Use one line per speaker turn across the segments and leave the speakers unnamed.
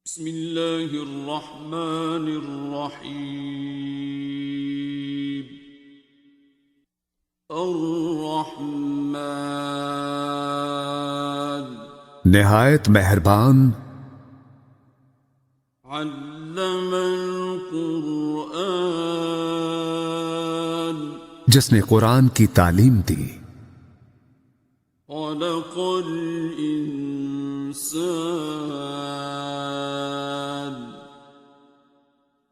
بسم اللہ الرحمن الرحیم الرحمن
نہایت مہربان
علم القرآن
جس نے قرآن کی تعلیم دی،
خلق الانسان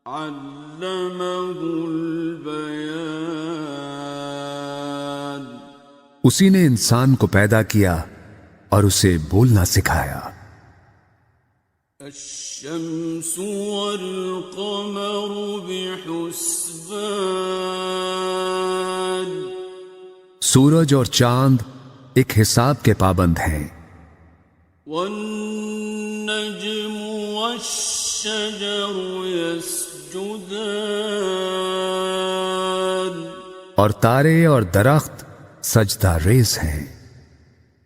علمہ البیان
اسی نے انسان کو پیدا کیا اور اسے بولنا سکھایا۔
الشمس والقمر بحسبان
سورج اور چاند ایک حساب کے پابند ہیں،
والنجم والشجر يسجدان
اور تارے اور درخت سجدہ ریز ہیں۔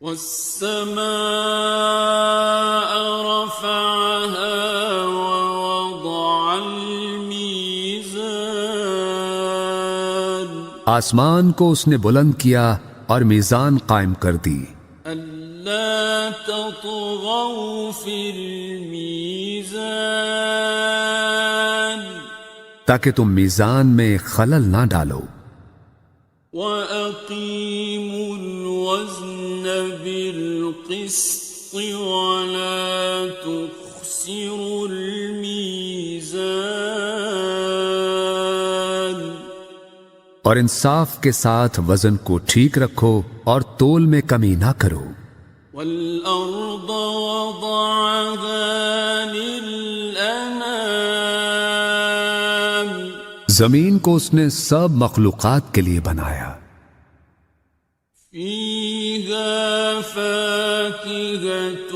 والسماء رفعها ووضع الميزان
آسمان کو اس نے بلند کیا اور میزان قائم کر دی،
ألا تطغوا في الميزان
تاکہ تم میزان میں خلل نہ ڈالو،
وَأَقِيمُوا الْوَزْنَ بِالْقِسْطِ وَلَا تُخْسِرُوا الْمِيزَانَ
اور انصاف کے ساتھ وزن کو ٹھیک رکھو اور تول میں کمی نہ کرو۔
وَالْأَرْضَ وَضَعَهَا لِلْأَنَامِ
زمین کو اس نے سب مخلوقات کے لیے بنایا،
فِيهَا فَاكِهَةٌ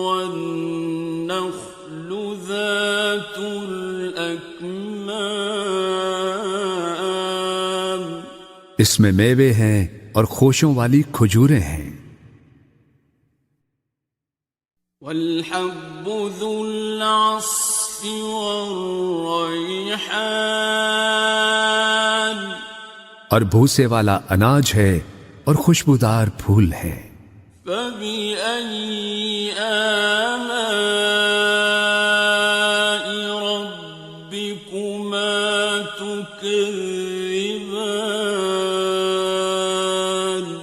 وَالنَّخْلُ ذَاتُ الْأَكْمَامِ
اس میں میوے ہیں اور خوشوں والی کھجوریں ہیں،
وَالْحَبُّ ذُو الْعَصْفِ وَالرَّيْحَانِ
اور بھوسے والا اناج ہے اور خوشبودار پھول ہیں۔
فَبِأَيِّ آلَاءِ رَبِّكُمَا تُكَذِّبَانِ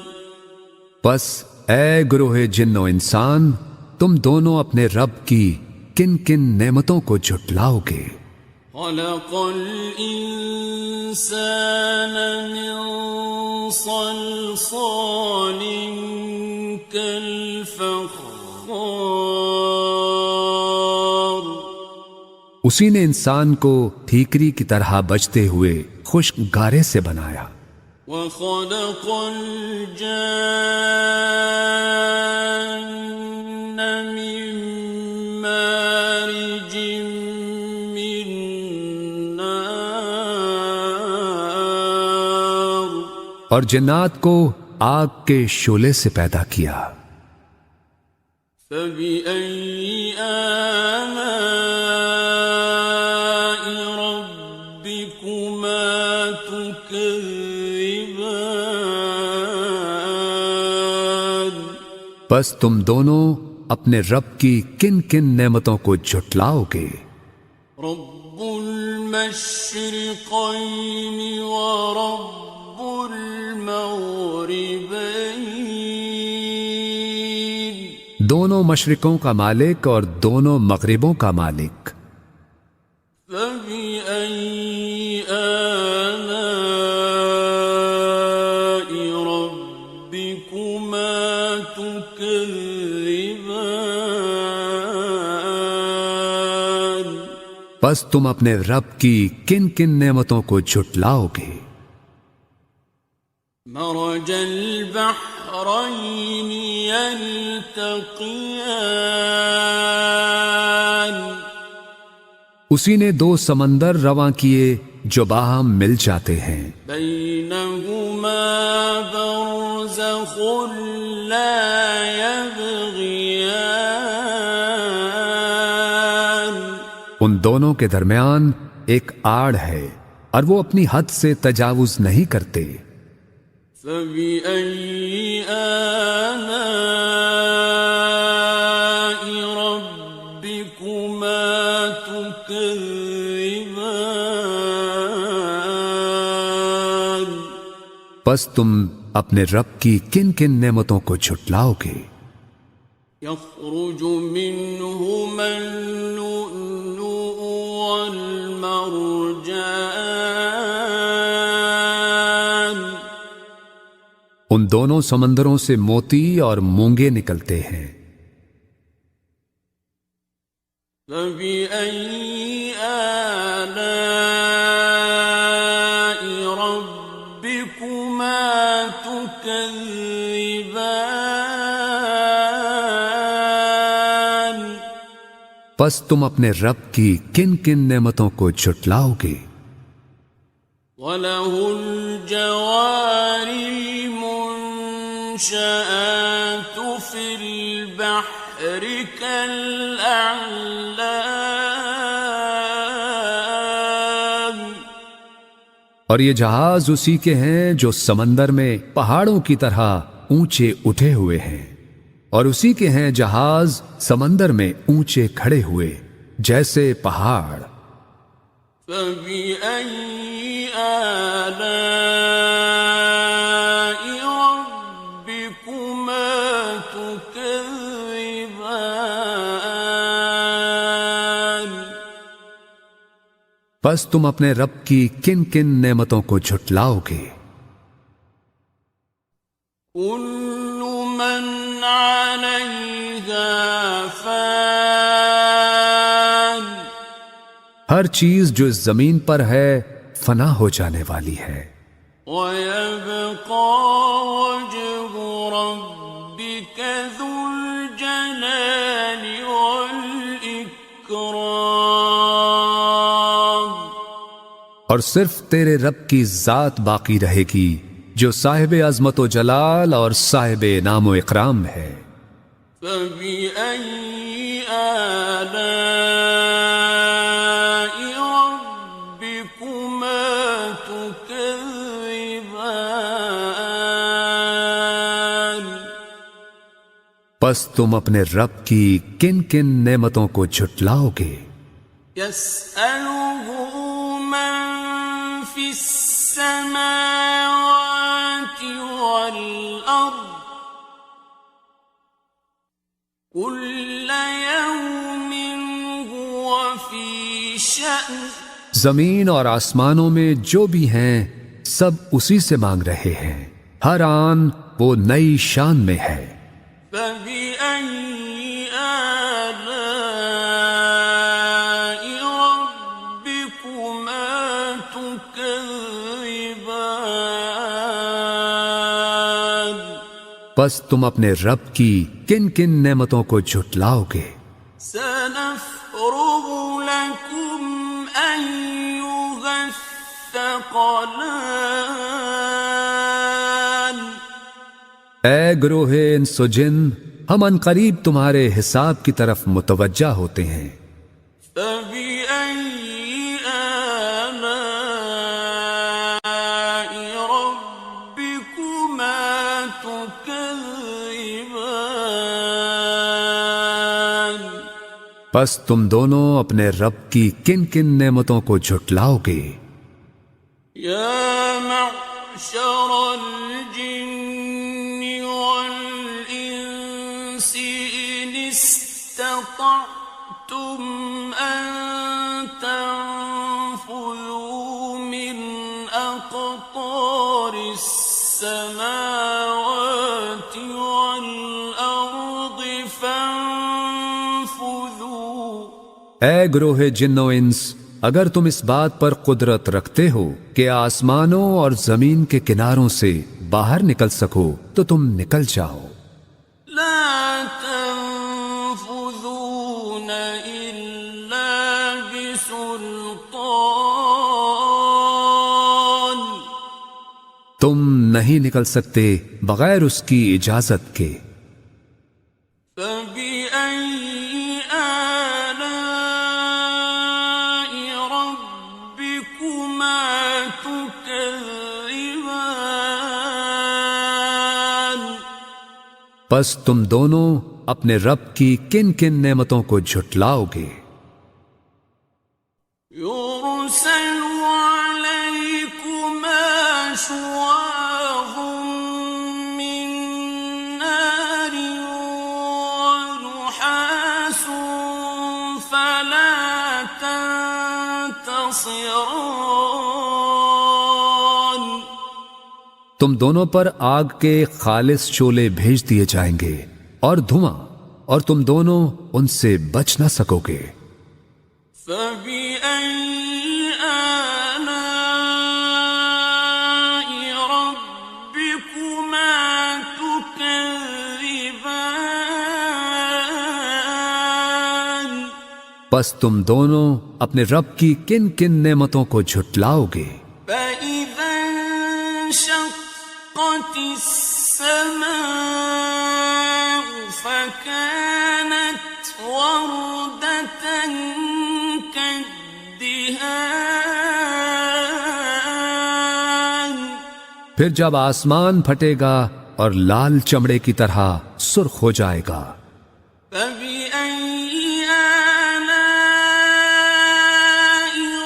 بس اے گروہ جن و انسان، تم دونوں اپنے رب کی کن کن نعمتوں کو جھٹلاؤ گے۔
خَلَقَ الْإِنسَانَ مِنْ صَلْصَالٍ كَالْفَخَّارِ
اسی نے انسان کو ٹھیکری کی طرح بجتے ہوئے خشک گارے سے بنایا،
وَخَلَقَ الْجَانَّ مِن مَّارِجٍ مِّن نَّارٍ
اور جنات کو آگ کے شعلے سے پیدا کیا۔
فَبِأَيِّ آلَاءِ رَبِّكُمَا تُكَذِّبَانِ
بس تم دونوں اپنے رب کی کن کن نعمتوں کو جھٹلاؤ گے۔
رب المشرقين ورب المغربين
دونوں مشرقوں کا مالک اور دونوں مغربوں کا مالک،
فبأي آلاء ربكما تكذبان
بس تم اپنے رب کی کن کن نعمتوں کو جھٹلاؤ گے۔
مرج البحرين يلتقيان
اسی نے دو سمندر رواں کیے جو باہم مل جاتے ہیں،
بينهما برزخ لا يبغيان
ان دونوں کے درمیان ایک آڑ ہے اور وہ اپنی حد سے تجاوز نہیں کرتے۔
فَبِأَيِّ آلَاءِ رَبِّكُمَا تُكَذِّبَانِ
پس تم اپنے رب کی کن کن نعمتوں کو جھٹلاؤ گے؟
يَخْرُجُ مِنْهُمَا اللُّؤْلُؤُ وَالْمَرْجَانُ
ان دونوں سمندروں سے موتی اور مونگے نکلتے ہیں۔
فَبِأَيِّ آلَاءِ رَبِّكُمَا تُكَذِّبَانِ
پس تم اپنے رب کی کن کن نعمتوں کو جھٹلاؤ گے؟
وَلَهُ الْجَوَارِ الْمُنشَآتُ فِي الْبَحْرِ كَالْأَعْلَامِ
اور یہ جہاز اسی کے ہیں جو سمندر میں پہاڑوں کی طرح اونچے اٹھے ہوئے ہیں، اور اسی کے ہیں جہاز سمندر میں اونچے کھڑے ہوئے جیسے پہاڑ۔
فَبِأَيِّ آلَاءِ رَبِّكُمَا تُكَذِّبَانِ
پس تم اپنے رب کی کن کن نعمتوں کو جھٹلاؤ گے؟
كُلُّ مَنْ عَلَيْهَا فَانٍ
ہر چیز جو اس زمین پر ہے فنا ہو جانے والی ہے،
وَيَبْقَى وَجْهُ رَبِّكَ ذُو الْجَلَالِ وَالْإِكْرَامِ
اور صرف تیرے رب کی ذات باقی رہے گی جو صاحب عظمت و جلال اور صاحب انعام و اکرام ہے۔
فَبِأَيِّ آلَاءِ رَبِّكُمَا تُكَذِّبَانِ
پس تم اپنے رب کی کن کن نعمتوں کو جھٹلاؤ گے؟
يَسْأَلُهُ مَن فِي السَّمَاوَاتِ وَالْأَرْضِ كُلَّ يَوْمٍ هُوَ فِي شَأْنٍ
زمین اور آسمانوں میں جو بھی ہیں سب اسی سے مانگ رہے ہیں، ہر آن وہ نئی شان میں ہے۔
فَبِأَيِّ آلَاءِ رَبِّكُمَا تُكَذِّبَانِ
پس تم اپنے رب کی کن کن نعمتوں کو جھٹلاؤ گے؟
سَنَفْرُغُ لَكُمْ أَيُّهَ الثَّقَلَانِ
اے گروہ انس و جن، ہم ان قریب تمہارے حساب کی طرف متوجہ ہوتے ہیں۔
فَبِأَيِّ آلَاءِ رَبِّكُمَا تُكَذِّبَانِ
پس تم دونوں اپنے رب کی کن کن نعمتوں کو جھٹلاؤ گے؟
يَا مَعْشَرَ الْجِنِّ وَالْإِنسِ إِنِ اسْتَطَعْتُمْ أَن تَنفُذُوا مِنْ أَقْطَارِ السَّمَاوَاتِ وَالْأَرْضِ فَانفُذُوا
اے گروہ جن و انس، اگر تم اس بات پر قدرت رکھتے ہو کہ آسمانوں اور زمین کے کناروں سے باہر نکل سکو تو تم نکل جاؤ۔
لا تنفذون إلا بسلطان
تم نہیں نکل سکتے بغیر اس کی اجازت کے۔
فبأي آلاء
پس تم دونوں اپنے رب کی کن کن نعمتوں کو جھٹلاؤ گے؟
يرسل عليكما شواظ من نار ونحاس فلا تنتصران
تم دونوں پر آگ کے خالص شعلے بھیج دیے جائیں گے اور دھواں، اور تم دونوں ان سے بچ نہ سکو گے۔
فَبِأَيِّ آلَاءِ رَبِّكُمَا تُكَذِّبَانِ
پس تم دونوں اپنے رب کی کن کن نعمتوں کو جھٹلاؤ گے؟
فَإِذَا انشَقَّتِ السَّمَاءُ فَكَانَتْ وَرْدَةً كَالدِّهَانِ
پھر جب آسمان پھٹے گا اور لال چمڑے کی طرح سرخ ہو جائے گا۔
فَبِأَيِّ آلَاءِ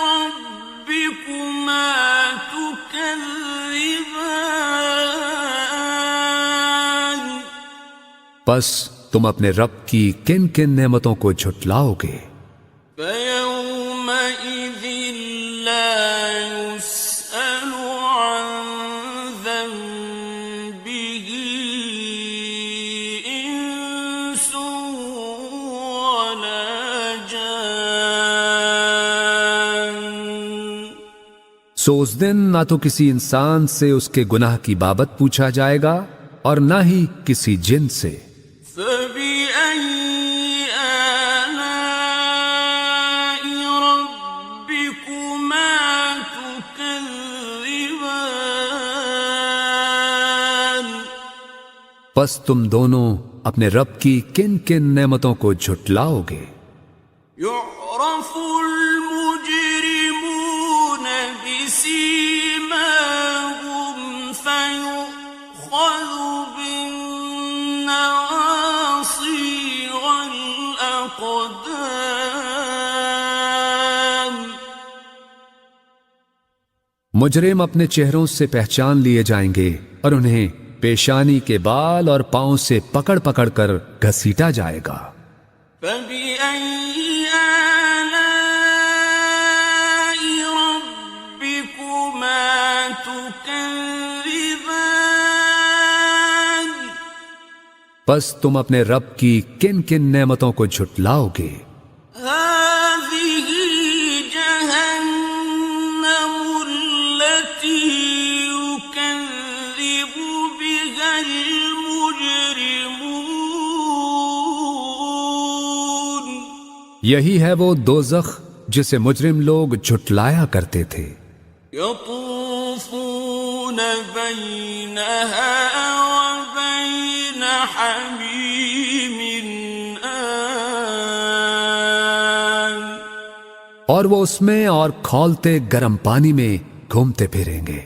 رَبِّكُمَا تُكَذِّبَانِ
پس تم اپنے رب کی کن کن نعمتوں کو جھٹلاؤ گے؟
فَيَوْمَئِذٍ لَا يُسْأَلُ عَنْ ذَنبِهِ إِنسٌ وَلَا جَانٌّ
سو اس دن نہ تو کسی انسان سے اس کے گناہ کی بابت پوچھا جائے گا اور نہ ہی کسی جن سے۔
فَبِأَيِّ آلَاءِ رَبِّكُمَا تُكَذِّبَانِ
پس تم دونوں اپنے رب کی کن کن نعمتوں کو جھٹلاؤ گے؟
يُعْرَفُ الْمُجْرِمُونَ بِسِيمَاهُمْ فَيُؤْخَذُ بِالنَّوَاصِي وَالْأَقْدَامِ
مجرم اپنے چہروں سے پہچان لیے جائیں گے اور انہیں پیشانی کے بال اور پاؤں سے پکڑ پکڑ کر گھسیٹا جائے گا۔
فَبِأَيِّ آلَاءِ رَبِّكُمَا تُكَذِّبَانِ
پس تم اپنے رب کی کن کن نعمتوں کو جھٹلاؤ گے؟
هَٰذِهِ جَهَنَّمُ الَّتِي يُكَذِّبُ بِهَا الْمُجْرِمُونَ
یہی ہے وہ دوزخ جسے مجرم لوگ جھٹلایا کرتے تھے۔
يَطُوفُونَ بَيْنَهَا وَبَيْنَ حَمِيمٍ آنٍ
اور وہ اس میں اور کھولتے گرم پانی میں گھومتے پھریں گے۔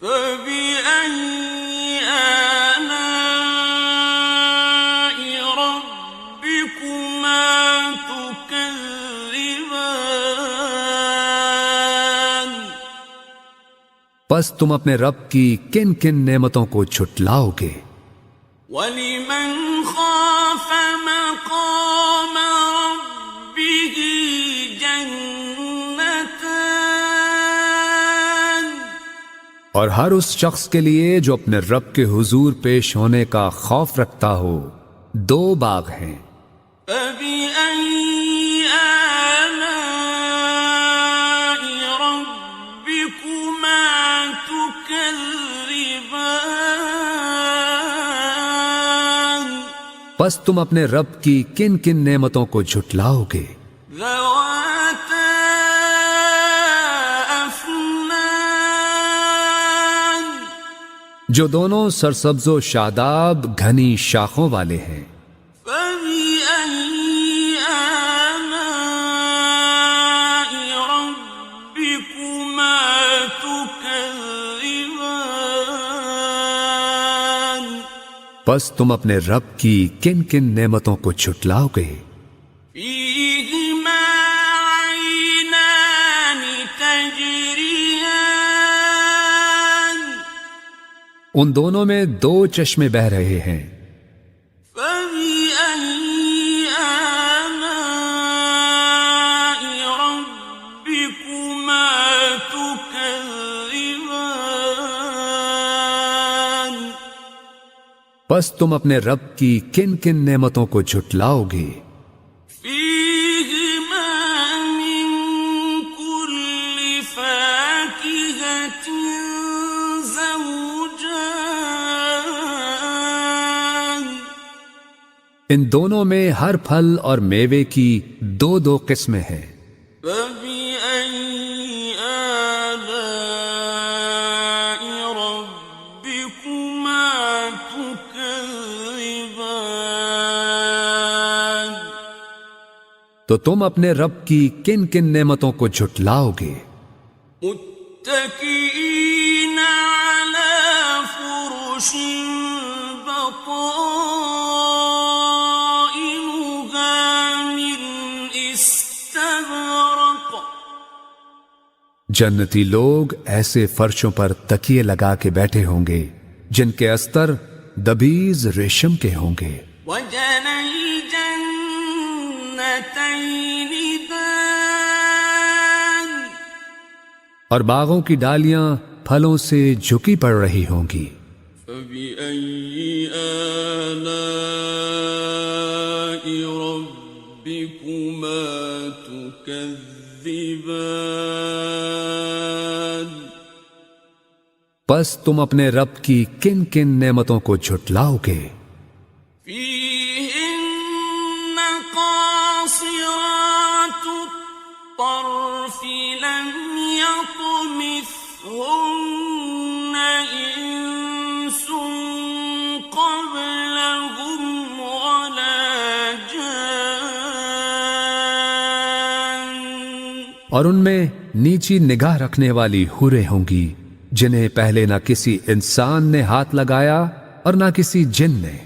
فَبِأَيِّ آلَاءِ رَبِّكُمَا تُكَذِّبَانِ
پس تم اپنے رب کی کن کن نعمتوں کو جھٹلاؤ گے؟
وَلِمَنْ خَافَ مَقَامَ رَبِّهِ جَنَّتَانِ
اور ہر اس شخص کے لیے جو اپنے رب کے حضور پیش ہونے کا خوف رکھتا ہو دو باغ ہیں۔
فَبِأَيِّ آلَاءِ رَبِّكُمَا تُكَذِّبَانِ
پس تم اپنے رب کی کن کن نعمتوں کو جھٹلاؤ گے؟
ذَوَاتَا أَفْنَانٍ
جو دونوں سرسبز و شاداب گھنی شاخوں والے ہیں۔
فَبِأَيِّ آلَاءِ رَبِّكُمَا تُكَذِّبَانِ
پس تم اپنے رب کی کن کن نعمتوں کو جھٹلاؤ گے؟
فيهما عينان تجريان
ان دونوں میں دو چشمے بہ رہے ہیں،
فبأي آلاء ربكما تكذبان
پس تم اپنے رب کی کن کن نعمتوں کو جھٹلاؤ گے؟
فيهما من كل فاكهة زوجان
ان دونوں میں ہر پھل اور میوے کی دو دو قسمیں ہیں،
فبأي آلاء ربكما تكذبان
تو تم اپنے رب کی کن کن نعمتوں کو جھٹلاؤ گے؟
متكئين على فرش بطائنها من استبرق
جنتی لوگ ایسے فرشوں پر تکیے لگا کے بیٹھے ہوں گے جن کے استر دبیز ریشم کے ہوں گے،
وجنى الجنتين دان
اور باغوں کی ڈالیاں پھلوں سے جھکی پڑ رہی ہوں گی۔
فبأي آلاء ربكما تكذبان
پس تم اپنے رب کی کن کن نعمتوں کو جھٹلاؤ گے؟
فيهن قاصرات الطرف لم يطمثهن إنس قبلهم ولا جان
اور ان میں نیچی نگاہ رکھنے والی حوریں ہوں گی جنہیں پہلے نہ کسی انسان نے ہاتھ لگایا اور نہ کسی جن نے۔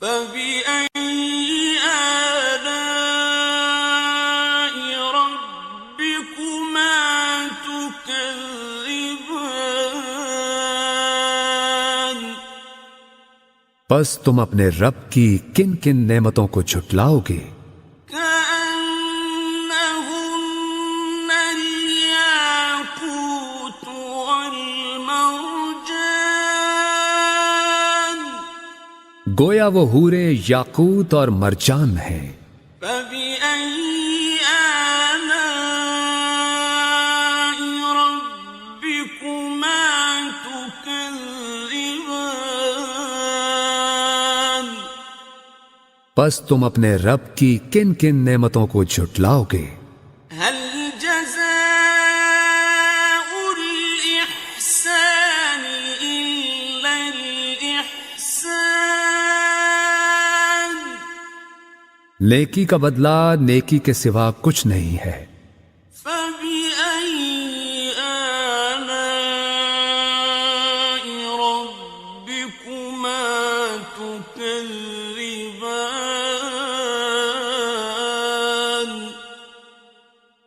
فبأي آلاء ربكما تكذبان
پس تم اپنے رب کی کن کن نعمتوں کو جھٹلاؤ گے؟
كأنهن الياقوت والمرجان
گویا وہ حوریں یاقوت اور مرجان ہیں۔
فبأي آلاء ربكما تكذبان
پس تم اپنے رب کی کن کن نعمتوں کو جھٹلاؤ گے؟
هل جزاء الإحسان إلا الإحسان
نیکی کا بدلہ نیکی کے سوا کچھ نہیں ہے۔
فبأي آلاء ربكما تكذبان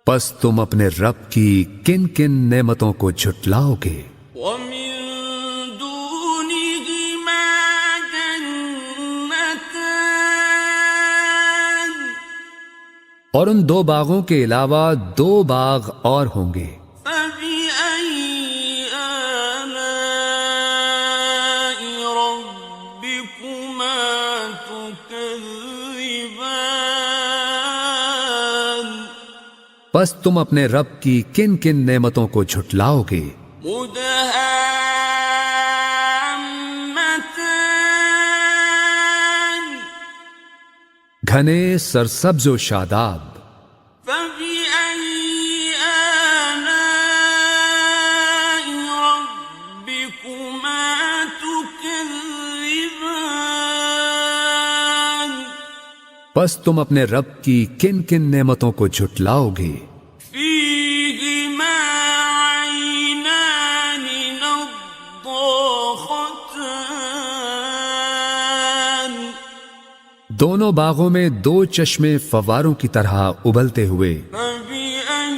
پس تم اپنے رب کی کن کن نعمتوں کو جھٹلاؤ گے؟
ومن دونهما جنتان
اور ان دو باغوں کے علاوہ دو باغ اور ہوں گے۔
فبأي آلاء ربكما تكذبان
پس تم اپنے رب کی کن کن نعمتوں کو جھٹلاؤ گے؟
مدهامتان
گھنے سرسبز و شاداب۔
فبأي آلاء ربكما تكذبان
پس تم اپنے رب کی کن کن نعمتوں کو جھٹلاؤ گے؟
فيهما عينان نضاختان
دونوں باغوں میں دو چشمے فواروں کی طرح ابلتے ہوئے.
فبأي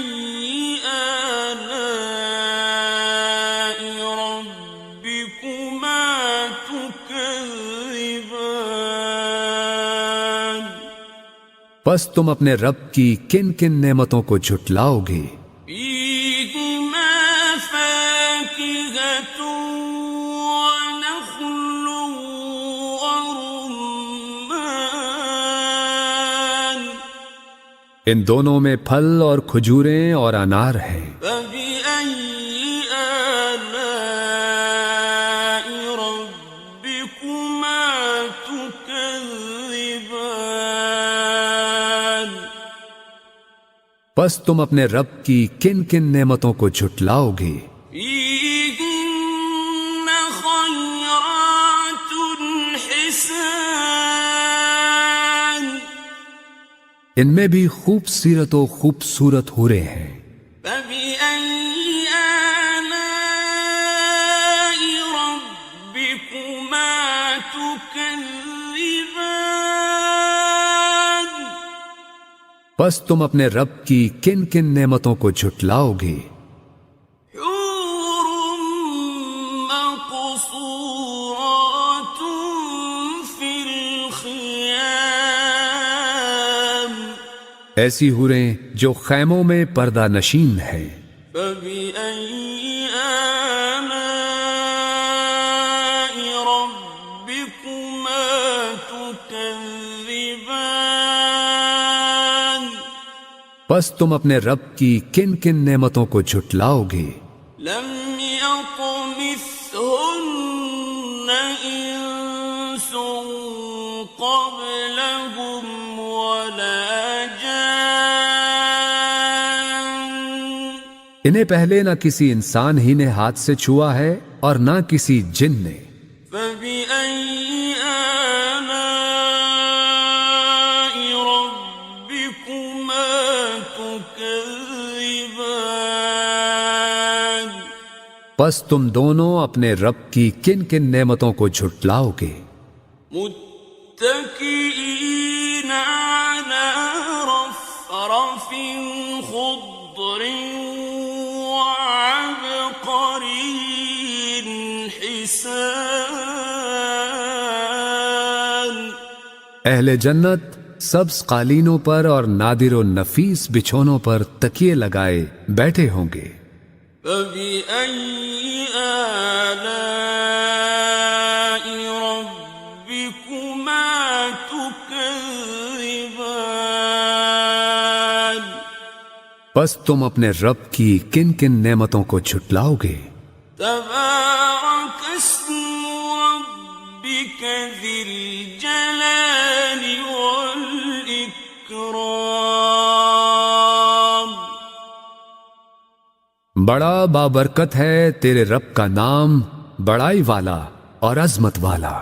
آلاء ربكما تكذبان
پس تم اپنے رب کی کن کن نعمتوں کو جھٹلاؤ گے؟
فيهما فاكهة ونخل ورمان
ان دونوں میں پھل اور کھجوریں اور انار ہیں.
فبأي آلاء ربكما تكذبان
پس تم اپنے رب کی کن کن نعمتوں کو جھٹلاؤ گے؟
فيهن خيرات حسان
ان میں بھی خوبصورت و خوبصورت حوریں ہیں.
فبأي آلاء ربكما تكذبان
پس تم اپنے رب کی کن کن نعمتوں کو جھٹلاؤ گے؟
حور مقصورات في الخيام
ایسی حوریں جو خیموں میں پردہ نشین ہیں.
فبأي آلاء ربكما تكذبان
پس تم اپنے رب کی کن کن نعمتوں کو جھٹلاؤ گے؟
لم يطمثهن إنس قبلهم ولا جان
انہیں پہلے نہ کسی انسان ہی نے ہاتھ سے چھوا ہے اور نہ کسی جن نے.
فبأي آلاء ربكما تكذبان
پس تم دونوں اپنے رب کی کن کن نعمتوں کو جھٹلاؤ گے؟
متكئين على رفرف خضر وعبقري حسان
اہل جنت سبز قالینوں پر اور نادر و نفیس بچھونوں پر تکیے لگائے بیٹھے ہوں گے.
فبأي آلاء ربكما تكذبان
پس تم اپنے رب کی کن کن نعمتوں کو جھٹلاؤ گے؟
تبارك اسم ربك ذي الجلال والإكرام
بڑا بابرکت ہے تیرے رب کا نام، بڑائی والا اور عظمت والا.